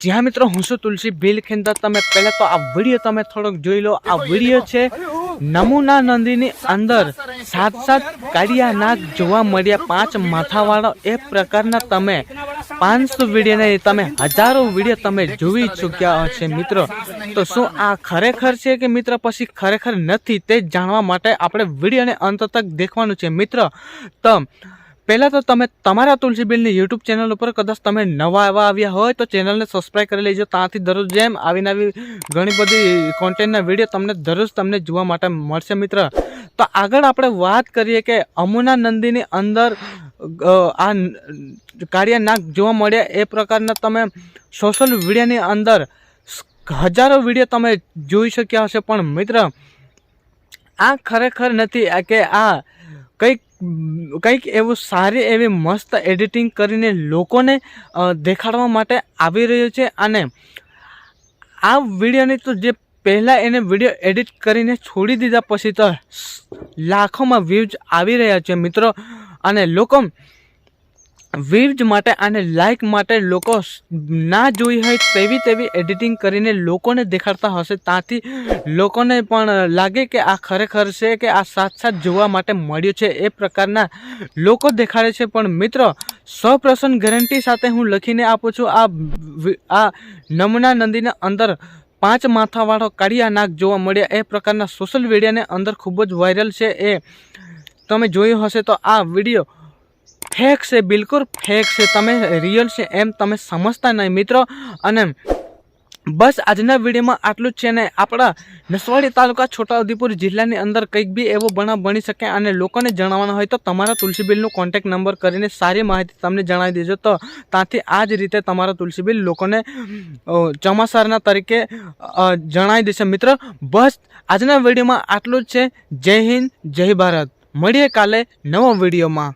जी हाँ मित्रों, हूँ छुं तुलसी भीलखिंदर। तमे पहले तो आ विडियो तमे थोड़ोक जोई लो। आ विडियो छे नमूना नंदीनी अंदर 7 काळिया नाग जोवा मळ्या 5 माथावाळो। ए प्रकारना तमे 500 विडियो नहीं तमे हजारों विडियो तमे जोई चुक्या हशे मित्रों। तो शुं आ खरेखर छे के मित्र पछी खरेखर नथी ते जाणवा माटे आपणे विडियोने अंत तक देखवानुं छे मित्र। तो पहला तो तमे तमारा तुलसी बिल यूट्यूब चेनल पर कदाच तमे नवा एवा आव्या होय तो चेनल ने सब्सक्राइब करी लेजो। तांथी दररोज जेम आवी नवी घणी बधी कॉन्टेंटना विडियो तमने दररोज तमने जोवा माटे मळशे मित्र। तो आगळ आपणे वात करीए के अमुना नंदीनी अंदर आ काळिया नाग जोवा मळ्या। ए प्रकारना तमे सोशल मीडियानी अंदर हजारों विडियो तमे जोई शक्या हशे, पण मित्र आ खरेखर नथी के आ કંઈક એવું સારી એવી મસ્ત એડિટિંગ કરીને લોકોને દેખાડવા માટે આવી રહ્યું છે। અને આ વિડીયોની તો જે પહેલાં એને વિડીયો એડિટ કરીને છોડી દીધા પછી તો લાખોમાં વ્યૂઝ આવી રહ્યા છે મિત્રો। અને લોકો વ્યૂઝ માટે અને લાઇક માટે લોકો ના જોઈ હોય તેવી એડિટિંગ કરીને લોકોને દેખાડતા હશે। ત્યાંથી લોકોને પણ લાગે કે આ ખરેખર છે કે આ સાક્ષાત જોવા માટે મળ્યું છે। એ પ્રકારના લોકો દેખાડે છે। પણ મિત્રો 100% ગેરંટી સાથે હું લખીને આપું છું, આ નમૂના નંદીના અંદર 5 માથાવાળો કાળિયા નાગ જોવા મળ્યા। એ પ્રકારના સોશિયલ મીડિયાને અંદર ખૂબ જ વાયરલ છે। એ તમે જોયું હશે તો આ વિડીયો फेक से, बिल्कुल फेक से, तमे रियल से एम तमे समझता नहीं मित्रों। अने बस आजना विडियो में आटलू ज छे ने आपड़ा नसवाड़ी तालुका छोटाउदेपुर जिल्लानी अंदर कंईक बी एवो बनाव बनी शके अने लोकोने जणाववानुं होय तो तमारा तुलसी बिलनो कॉन्टेक्ट नंबर करीने सारी माहिती तमने जणावी देजो। तो तांथी आ ज रीते तमारा तुलसी बिल लोकोने चमासारना तरीके जणावी देशे मित्र। बस आजना विडियो में आटलू ज छे। जय हिंद, जय भारत। मळीए काले नवा विडियो में।